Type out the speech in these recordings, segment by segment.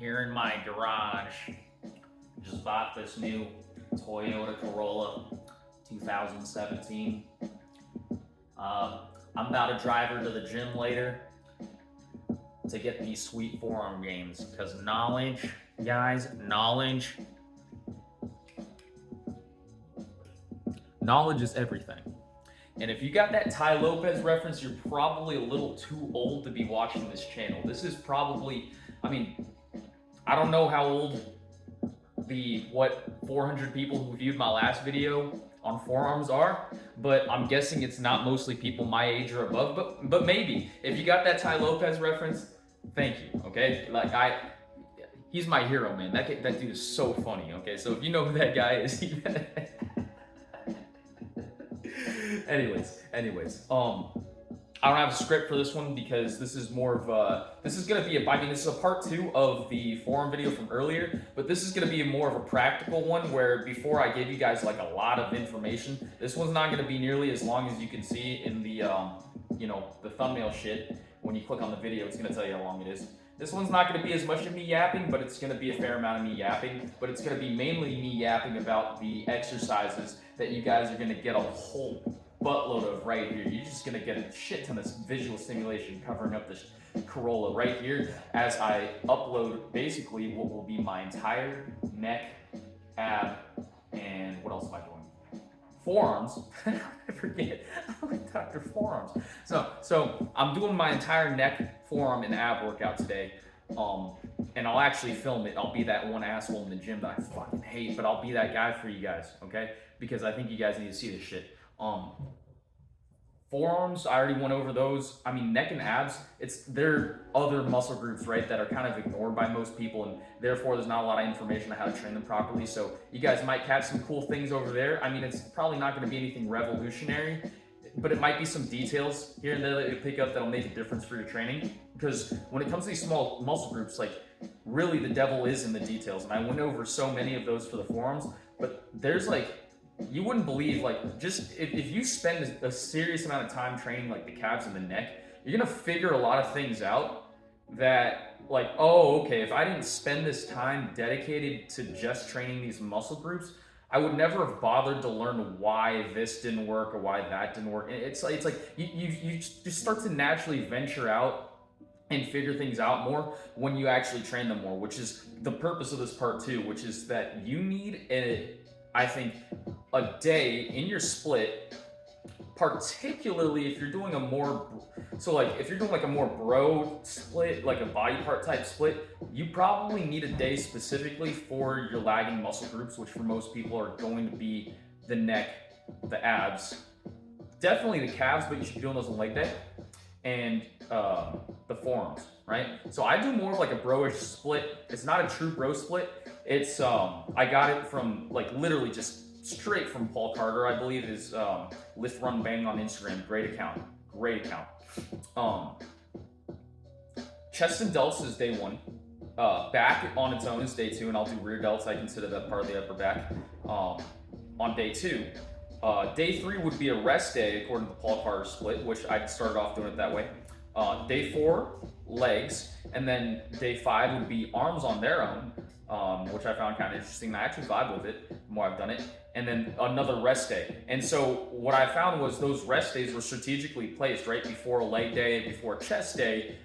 here in my garage. Just bought this new Toyota Corolla 2017. I'm about to drive her to the gym later to get these sweet forearm gains, because knowledge, guys, knowledge is everything. And if you got that Tai Lopez reference, you're probably a little too old to be watching this channel. This is probably, I don't know how old the 400 people who viewed my last video on forearms are, but I'm guessing it's not mostly people my age or above, but maybe. If you got that Tai Lopez reference, thank you, okay? He's my hero, man. That dude is so funny, okay? So if you know who that guy is, anyways, I don't have a script for this one because this is more of this is gonna be this is a part 2 of the forearm video from earlier, but this is gonna be more of a practical one where before I gave you guys like a lot of information, this one's not gonna be nearly as long as you can see in the, the thumbnail shit. When you click on the video, it's gonna tell you how long it is. This one's not gonna be as much of me yapping, but it's gonna be a fair amount of me yapping, but it's gonna be mainly me yapping about the exercises that you guys are gonna get a whole buttload of right here. You're just gonna get a shit ton of visual stimulation covering up this Corolla right here as I upload basically what will be my entire neck, ab, and what else am I doing? Forearms. I forget. I'm like Dr. Forearms. So I'm doing my entire neck, forearm, and ab workout today. And I'll actually film it. I'll be that one asshole in the gym that I fucking hate, but I'll be that guy for you guys, okay? Because I think you guys need to see this shit. Forearms, I already went over those. Neck and abs, they're other muscle groups, right, that are kind of ignored by most people, and therefore there's not a lot of information on how to train them properly. So you guys might catch some cool things over there. It's probably not going to be anything revolutionary, but it might be some details here and there that you pick up that'll make a difference for your training. Because when it comes to these small muscle groups, really the devil is in the details. And I went over so many of those for the forearms, but there's you wouldn't believe, just if you spend a serious amount of time training the calves and the neck, you're gonna figure a lot of things out that oh, okay, if I didn't spend this time dedicated to just training these muscle groups, I would never have bothered to learn why this didn't work or why that didn't work. It's like you just start to naturally venture out and figure things out more when you actually train them more, which is the purpose of this part 2, which is that you need I think a day in your split, particularly if you're doing a more, if you're doing a more bro split, like a body part type split, you probably need a day specifically for your lagging muscle groups, which for most people are going to be the neck, the abs, definitely the calves, but you should be doing those on leg day, and the forearms, right? So I do more of a bro-ish split. It's not a true bro split. It's I got it from literally just straight from Paul Carter, I believe, is Lift Run Bang on Instagram. Great account. Chest and delts is day 1. Back on its own is day 2, and I'll do rear delts. I consider that part of the upper back on day 2. Day 3 would be a rest day according to the Paul Carter split, which I started off doing it that way. Day 4, legs, and then day 5 would be arms on their own, which I found kind of interesting. I actually vibe with it the more I've done it. And then another rest day. And so what I found was those rest days were strategically placed right before a leg day, before a chest day,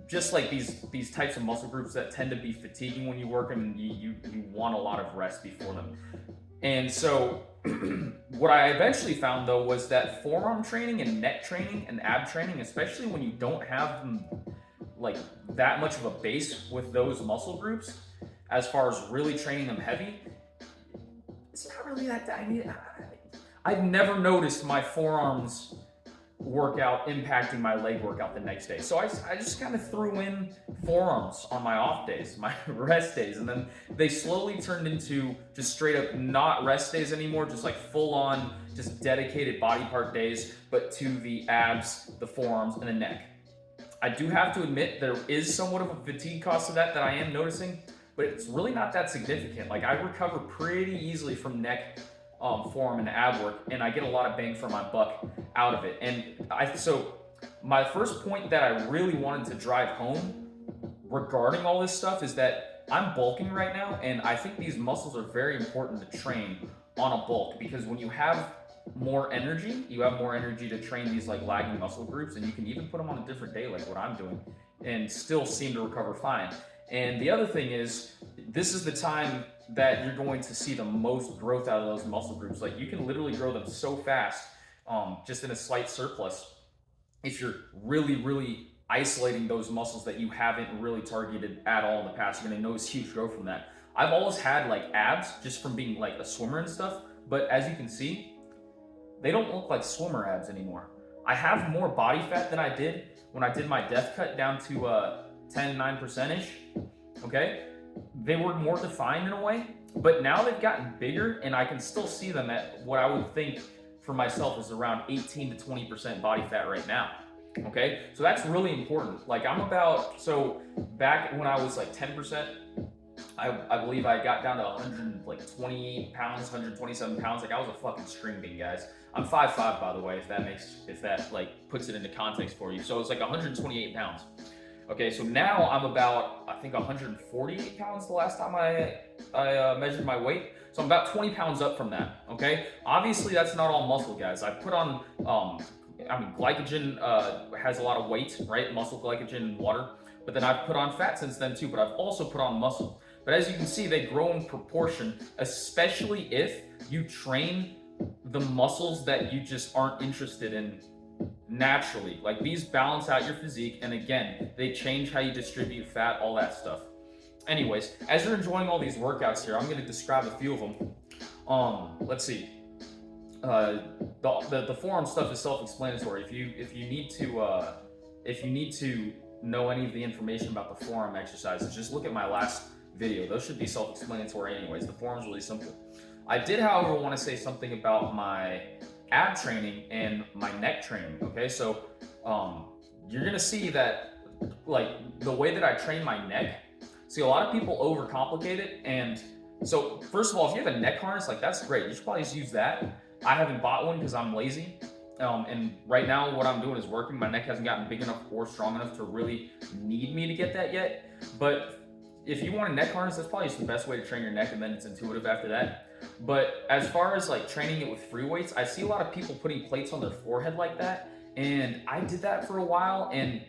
just like these types of muscle groups that tend to be fatiguing when you work them, and you want a lot of rest before them. And so what I eventually found though was that forearm training and neck training and ab training, especially when you don't have them that much of a base with those muscle groups, as far as really training them heavy, it's not really that. I've never noticed my forearms workout impacting my leg workout the next day. So I just kind of threw in forearms on my off days, my rest days, and then they slowly turned into just straight up not rest days anymore, just full on, just dedicated body part days, but to the abs, the forearms, and the neck. I do have to admit there is somewhat of a fatigue cost to that I am noticing, but it's really not that significant. I recover pretty easily from neck, forearm, and ab work, and I get a lot of bang for my buck out of it. And so my first point that I really wanted to drive home regarding all this stuff is that I'm bulking right now, and I think these muscles are very important to train on a bulk, because when you have more energy, you have more energy to train these like lagging muscle groups, and you can even put them on a different day, like what I'm doing, and still seem to recover fine. And the other thing is, this is the time that you're going to see the most growth out of those muscle groups. Like you can literally grow them so fast, just in a slight surplus, if you're really, really isolating those muscles that you haven't really targeted at all in the past. You're gonna notice huge growth from that. I've always had like abs just from being like a swimmer and stuff, but as you can see, they don't look like swimmer abs anymore. I have more body fat than I did when I did my death cut down to 10, 9%-ish, okay? They were more defined in a way, but now they've gotten bigger, and I can still see them at what I would think for myself is around 18 to 20% body fat right now. Okay, so that's really important. Like I'm about, so back when I was like 10%, I believe I got down to 128 pounds, 127 pounds. Like I was a fucking string bean, guys. I'm 5'5", by the way, if that like puts it into context for you. So it's like 128 pounds. Okay, so now I'm about, I think 148 pounds the last time I measured my weight. So I'm about 20 pounds up from that, okay? Obviously that's not all muscle, guys. I put on, glycogen has a lot of weight, right? Muscle, glycogen, and water. But then I've put on fat since then too, but I've also put on muscle. But as you can see, they grow in proportion, especially if you train the muscles that you just aren't interested in naturally. Like these balance out your physique, and again, they change how you distribute fat, all that stuff. Anyways, as you're enjoying all these workouts here, I'm going to describe a few of them. Let's see. The forearm stuff is self-explanatory. If you need to know any of the information about the forearm exercises, just look at my last video. Those should be self-explanatory anyways. The forearm's really simple. I did, however, want to say something about my ab training and my neck training. Okay, so you're gonna see that like the way that I train my neck. See, a lot of people overcomplicate it, and so first of all, if you have a neck harness, like that's great. You should probably just use that. I haven't bought one because I'm lazy. And right now what I'm doing is working. My neck hasn't gotten big enough or strong enough to really need me to get that yet. But if you want a neck harness, that's probably just the best way to train your neck, and then it's intuitive after that. But as far as like training it with free weights, I see a lot of people putting plates on their forehead like that. And I did that for a while, and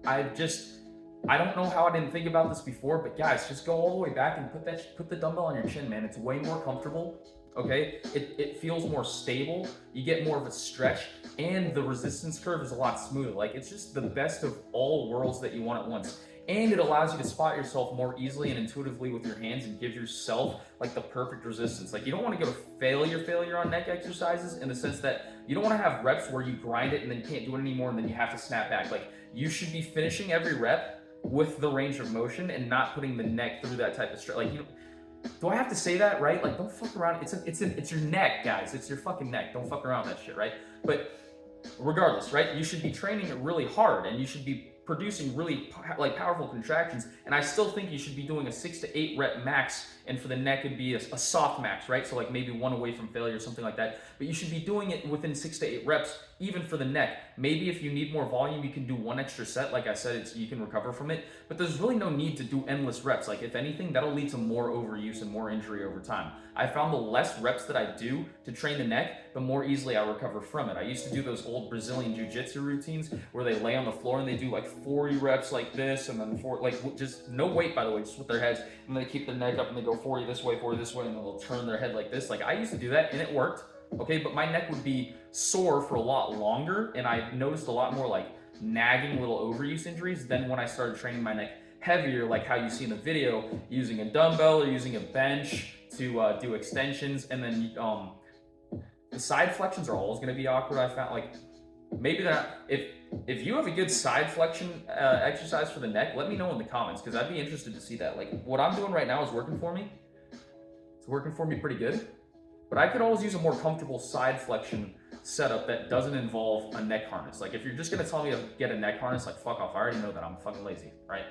I don't know how I didn't think about this before, but guys, just go all the way back and put the dumbbell on your chin, man. It's way more comfortable. Okay, it feels more stable. You get more of a stretch, and the resistance curve is a lot smoother. Like it's just the best of all worlds that you want at once. And it allows you to spot yourself more easily and intuitively with your hands, and give yourself like the perfect resistance. Like you don't want to go to failure on neck exercises, in the sense that you don't want to have reps where you grind it and then you can't do it anymore and then you have to snap back. Like you should be finishing every rep with the range of motion and not putting the neck through that type of stretch. Like do I have to say that, right? Like don't fuck around. It's your neck, guys. It's your fucking neck. Don't fuck around with that shit, right? But regardless, right? You should be training it really hard, and you should be producing really powerful contractions. And I still think you should be doing a 6 to 8 rep max, and for the neck it'd be a soft max, right? So like maybe 1 away from failure or something like that. But you should be doing it within 6 to 8 reps, even for the neck. Maybe if you need more volume, you can do 1 extra set. Like I said, you can recover from it. But there's really no need to do endless reps. Like if anything, that'll lead to more overuse and more injury over time. I found the less reps that I do to train the neck, the more easily I recover from it. I used to do those old Brazilian jiu-jitsu routines where they lay on the floor and they do like 40 reps like this, and then just no weight, by the way, just with their heads, and they keep the neck up and they go 40 this way, and then they'll turn their head like this. Like I used to do that and it worked, okay, but my neck would be sore for a lot longer, and I noticed a lot more like nagging little overuse injuries than when I started training my neck heavier, like how you see in the video, using a dumbbell or using a bench to do extensions. And then the side flexions are always going to be awkward. I found like maybe that if you have a good side flexion exercise for the neck, let me know in the comments, because I'd be interested to see that. Like what I'm doing right now is working for me. It's working for me pretty good, but I could always use a more comfortable side flexion setup that doesn't involve a neck harness. Like if you're just going to tell me to get a neck harness, like fuck off. I already know that I'm fucking lazy, right?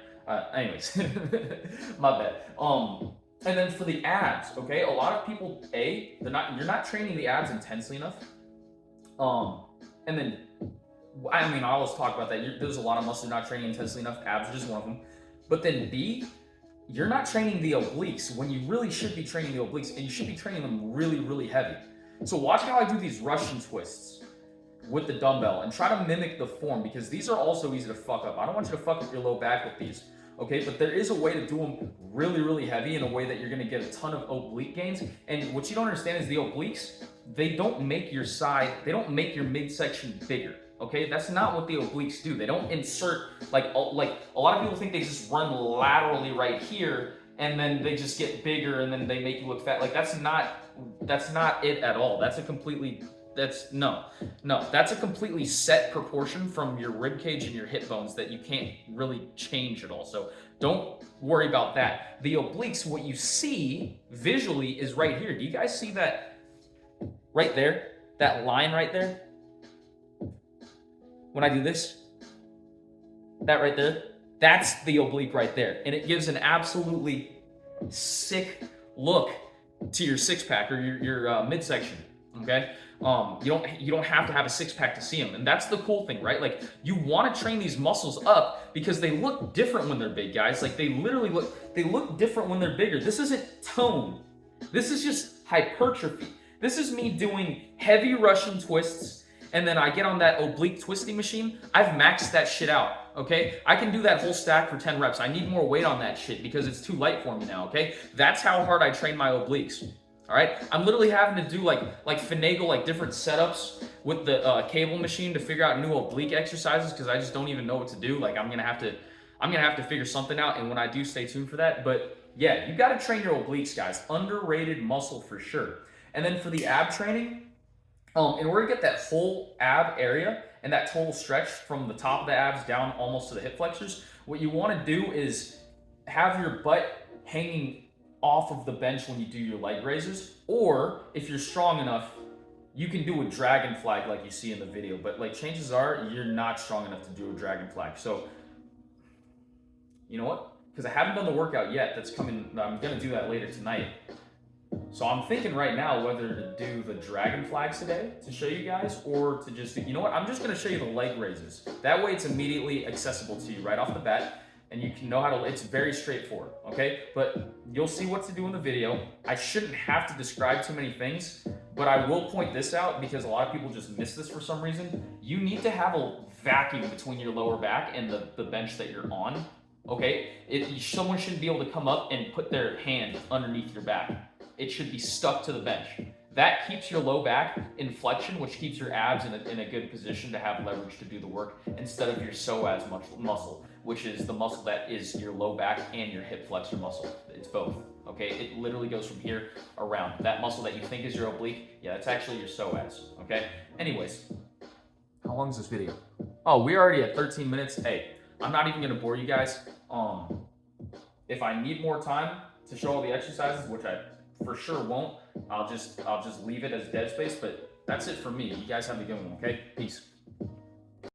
Anyways, my bad. And then for the abs, okay, a lot of people, you're not training the abs intensely enough. And then, I always talk about that. There's a lot of muscle you're not training intensely enough. Abs are just one of them. But then B, you're not training the obliques when you really should be training the obliques, and you should be training them really, really heavy. So watch how I do these Russian twists with the dumbbell and try to mimic the form, because these are also easy to fuck up. I don't want you to fuck up your low back with these, okay? But there is a way to do them really, really heavy in a way that you're gonna get a ton of oblique gains. And what you don't understand is the obliques, they don't make your side, they don't make your midsection bigger, okay? That's not what the obliques do. They don't insert, like a lot of people think they just run laterally right here and then they just get bigger and then they make you look fat. Like that's not it at all. That's a completely that's a completely set proportion from your rib cage and your hip bones that you can't really change at all. So don't worry about that. The obliques, what you see visually is right here. Do you guys see that right there? That line right there? When I do this, that right there, that's the oblique right there. And it gives an absolutely sick look to your six pack or your midsection, okay? You don't have to have a six pack to see them. And that's the cool thing, right? Like you want to train these muscles up because they look different when they're big, guys. Like they look different when they're bigger. This isn't tone. This is just hypertrophy. This is me doing heavy Russian twists, and then I get on that oblique twisting machine. I've maxed that shit out, okay? I can do that whole stack for 10 reps. I need more weight on that shit because it's too light for me now, okay? That's how hard I train my obliques. All right, I'm literally having to do like finagle like different setups with the cable machine to figure out new oblique exercises because I just don't even know what to do. Like I'm gonna have to figure something out, and when I do, stay tuned for that. But yeah, you got to train your obliques, guys. Underrated muscle for sure. And then for the ab training, in order to get that whole ab area and that total stretch from the top of the abs down almost to the hip flexors, what you want to do is have your butt hanging off of the bench when you do your leg raises, or if you're strong enough, you can do a dragon flag like you see in the video, but like chances are you're not strong enough to do a dragon flag. So you know what? Because I haven't done the workout yet that's coming, I'm gonna do that later tonight. So I'm thinking right now whether to do the dragon flags today to show you guys, or to just, you know what? I'm just gonna show you the leg raises. That way it's immediately accessible to you right off the bat. And you can know how to, it's very straightforward, okay? But you'll see what to do in the video. I shouldn't have to describe too many things, but I will point this out because a lot of people just miss this for some reason. You need to have a vacuum between your lower back and the bench that you're on, okay? Someone shouldn't be able to come up and put their hand underneath your back. It should be stuck to the bench. That keeps your low back in flexion, which keeps your abs in a good position to have leverage to do the work instead of your psoas muscle, which is the muscle that is your low back and your hip flexor muscle. It's both, okay? It literally goes from here around. That muscle that you think is your oblique, yeah, that's actually your psoas, okay? Anyways, how long is this video? Oh, we're already at 13 minutes. Hey, I'm not even gonna bore you guys. If I need more time to show all the exercises, which I for sure won't, I'll just leave it as dead space, but that's it for me. You guys have a good one, okay? Peace.